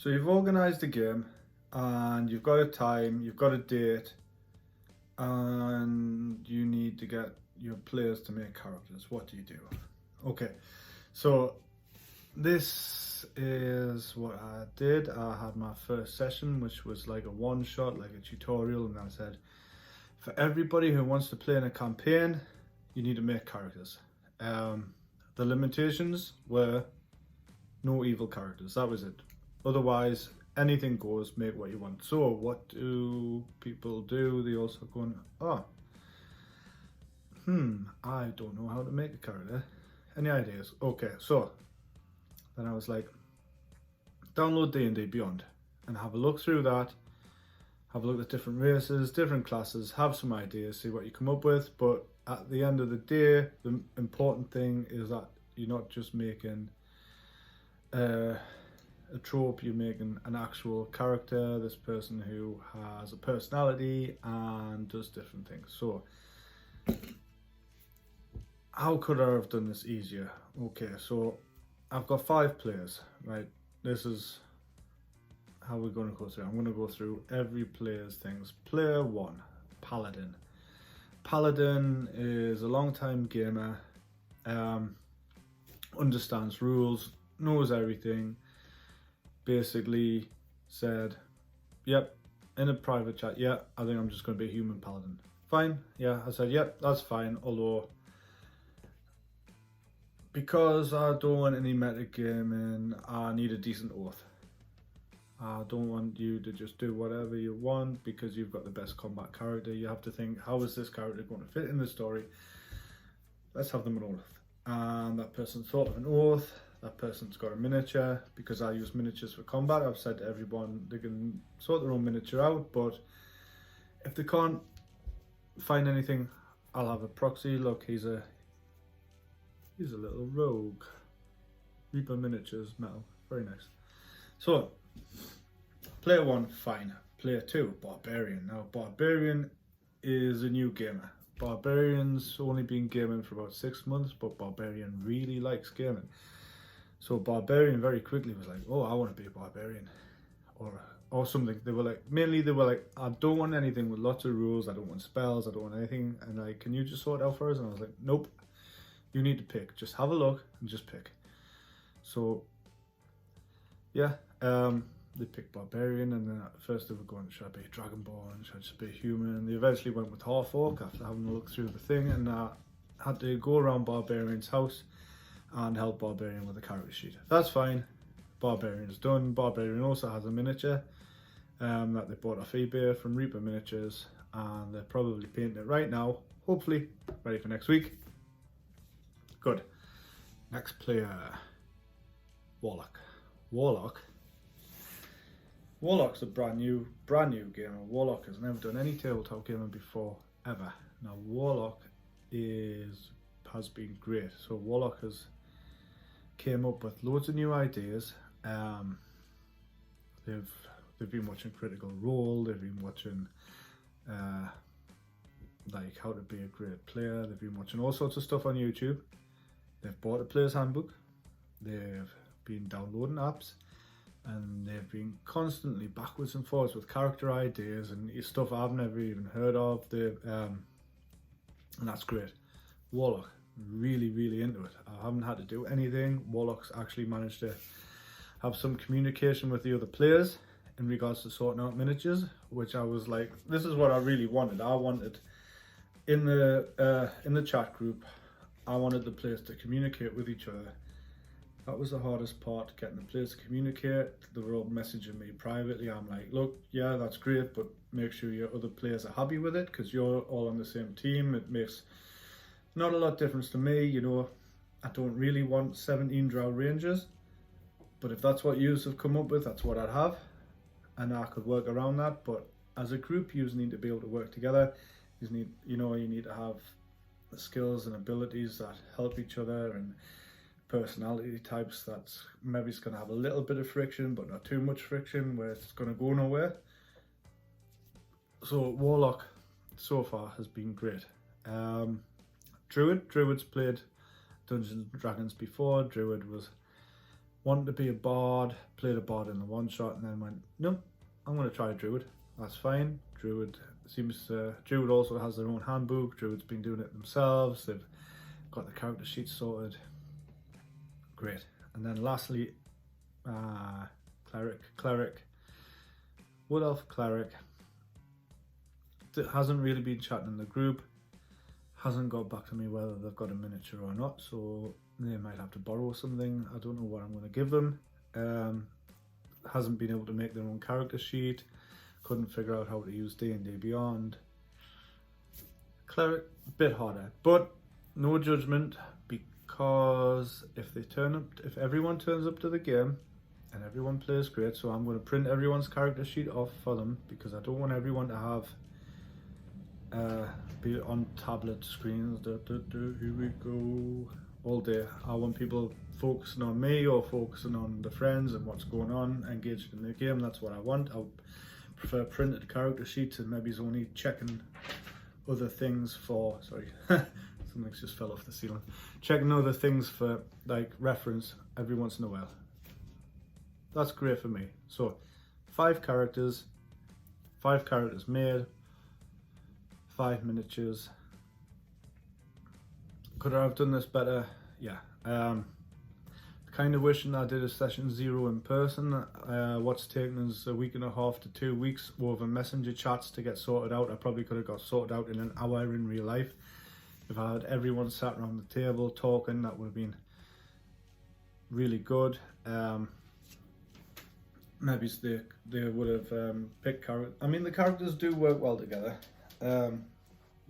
So you've organised a game and you've got a time, you've got a date, and you need to get your players to make characters. What do you do? Okay, so this is what I did. I had my first session, which was like a one shot, like a tutorial, and I said, for everybody who wants to play in a campaign, you need to make characters. The limitations were no evil characters, that was it. Otherwise, anything goes, make what you want. So what do people do? They also go, I don't know how to make a character. Any ideas? Okay, so then I was like, download D&D Beyond and have a look through that. Have a look at different races, different classes, have some ideas, see what you come up with. But at the end of the day, the important thing is that you're not just making a trope, you're making an actual character, this person who has a personality and does different things. So how could I have done this easier? Okay, so I've got 5 players, right? This is how we're going to go through. I'm going to go through every player's things. Player 1, Paladin. Paladin is a long-time gamer, understands rules, knows everything. Basically said, yep, in a private chat, yeah, I think I'm just going to be a human paladin. Fine, yeah, I said, yep, that's fine, although because I don't want any metagaming, I need a decent oath. I don't want you to just do whatever you want because you've got the best combat character. You have to think, how is this character going to fit in the story? Let's have them an oath. And that person thought of an oath. That person's got a miniature. Because I use miniatures for combat, I've said to everyone they can sort their own miniature out, but if they can't find anything, I'll have a proxy. Look, he's a little rogue. Reaper miniatures, metal, very nice. So player 1, fine. Player 2, Barbarian. Now Barbarian is a new gamer. Barbarian's only been gaming for about 6 months, but Barbarian really likes gaming. So Barbarian very quickly was like, oh, I want to be a Barbarian. Or something. They were like, I don't want anything with lots of rules, I don't want spells, I don't want anything. And like, can you just sort it out for us? And I was like, nope, you need to pick. Just have a look and just pick. So yeah, they picked Barbarian, and then at first they were going, should I be Dragonborn, should I just be a human? And they eventually went with Half-Orc after having a look through the thing, and I had to go around Barbarian's house and help Barbarian with a character sheet. That's fine, Barbarian's done. Barbarian also has a miniature that they bought off eBay from Reaper Miniatures, and they're probably painting it right now, hopefully ready for next week. Good. Next player, Warlock. Warlock's a brand new gamer. Warlock has never done any tabletop gaming before, ever. Now Warlock has been great. So Warlock has came up with loads of new ideas. They've been watching Critical Role, they've been watching like how to be a great player, they've been watching all sorts of stuff on YouTube. They've bought a player's handbook, they've been downloading apps, and they've been constantly backwards and forwards with character ideas and stuff I've never even heard of. And that's great. Warlock, really into it. I haven't had to do anything. Warlock's actually managed to have some communication with the other players in regards to sorting out miniatures, which I was like, this is what I really wanted. I wanted in the chat group, I wanted the players to communicate with each other. That was the hardest part, getting the players to communicate. They were all messaging me privately. I'm like, look, yeah, that's great, but make sure your other players are happy with it because you're all on the same team. It makes not a lot of difference to me. You know, I don't really want 17 Drow Rangers, but if that's what you have come up with, that's what I'd have. And I could work around that. But as a group, you need to be able to work together. You need to have the skills and abilities that help each other, and personality types that's maybe it's going to have a little bit of friction but not too much friction where it's going to go nowhere. So Warlock so far has been great. Druid's played Dungeons and Dragons before. Druid was wanted to be a bard, played a bard in the one shot, and then went, no, I'm going to try a druid. That's fine. Druid Druid also has their own handbook. Druid's been doing it themselves. They've got the character sheet sorted. Great. And then lastly, cleric, wood elf cleric. That hasn't really been chatting in the group. Hasn't got back to me whether they've got a miniature or not, so they might have to borrow something. I don't know what I'm going to give them. Hasn't been able to make their own character sheet. Couldn't figure out how to use D&D Beyond. Cleric, a bit harder, but no judgment, because if everyone turns up to the game and everyone plays great, so I'm going to print everyone's character sheet off for them, because I don't want everyone to have be on tablet screens, here we go, all day. I want people focusing on me or focusing on the friends and what's going on, engaged in the game. That's what I want. I prefer printed character sheets, and maybe it's only checking other things for, sorry, something's just fell off the ceiling. Checking other things for like reference every once in a while. That's great for me. So 5 characters made, 5 miniatures. Could I have done this better? Yeah. Kind of wishing I did a session 0 in person. What's taken us a week and a half to 2 weeks over messenger chats to get sorted out. I probably could have got sorted out in an hour in real life. If I had everyone sat around the table talking, that would have been really good. Maybe they would have picked characters. I mean, the characters do work well together.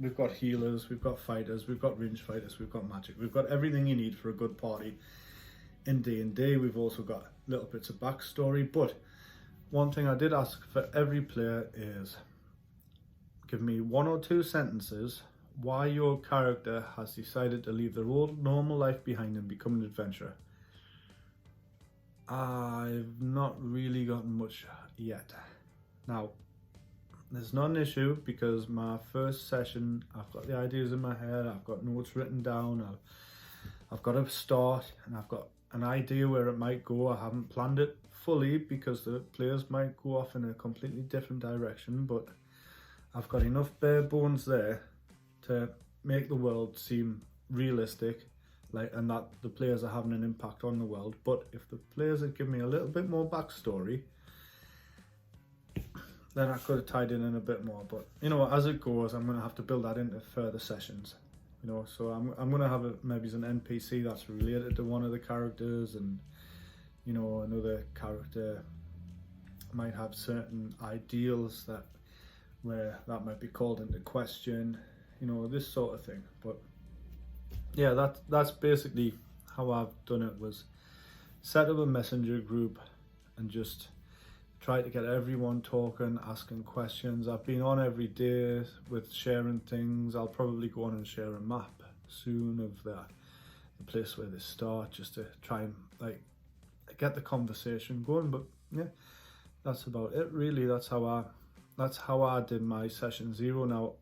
We've got healers, we've got fighters, we've got range fighters, we've got magic. We've got everything you need for a good party in D&D. We've also got little bits of backstory, but one thing I did ask for every player is give me 1 or 2 sentences why your character has decided to leave their old normal life behind and become an adventurer. I've not really gotten much yet. Now, there's not an issue, because my first session, I've got the ideas in my head, I've got notes written down, I've got a start, and I've got an idea where it might go. I haven't planned it fully because the players might go off in a completely different direction, but I've got enough bare bones there to make the world seem realistic, and that the players are having an impact on the world. But if the players had given me a little bit more backstory, then I could have tied in a bit more. But you know, as it goes, I'm going to have to build that into further sessions. You know, so I'm going to have maybe an NPC that's related to one of the characters, and you know, another character might have certain ideals where that might be called into question. You know, this sort of thing. But yeah, that's basically how I've done it, was set up a messenger group and just try to get everyone talking, asking questions. I've been on every day with sharing things. I'll probably go on and share a map soon of the place where they start, just to try and like get the conversation going. But yeah, that's about it really. That's how I did my session 0. Now,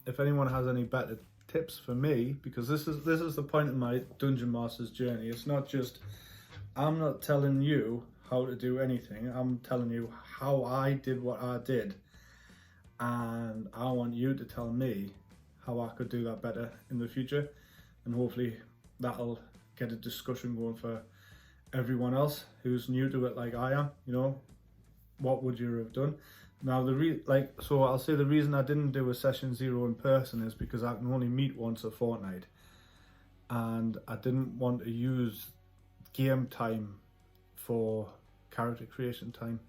if anyone has any better tips for me, because this is the point in my Dungeon Masters journey. It's not just, I'm not telling you how to do anything. I'm telling you how I did what I did, and I want you to tell me how I could do that better in the future, and hopefully that'll get a discussion going for everyone else who's new to it like I am. You know, what would you have done? Now so I'll say the reason I didn't do a session 0 in person is because I can only meet once a fortnight, and I didn't want to use game time for character creation time.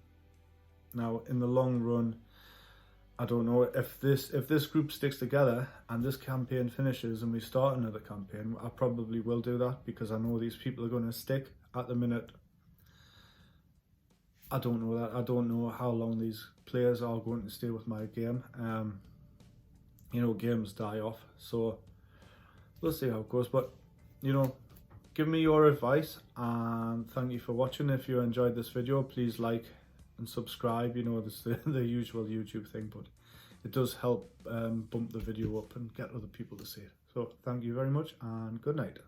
Now, in the long run, I don't know if this group sticks together and this campaign finishes and we start another campaign. I probably will do that, because I know these people are going to stick. At the minute, I don't know that. I don't know how long these players are going to stay with my game. You know, games die off, so we'll see how it goes. But you know, give me your advice, and thank you for watching. If you enjoyed this video, please like and subscribe. You know, this is the usual YouTube thing, but it does help bump the video up and get other people to see it. So thank you very much, and good night.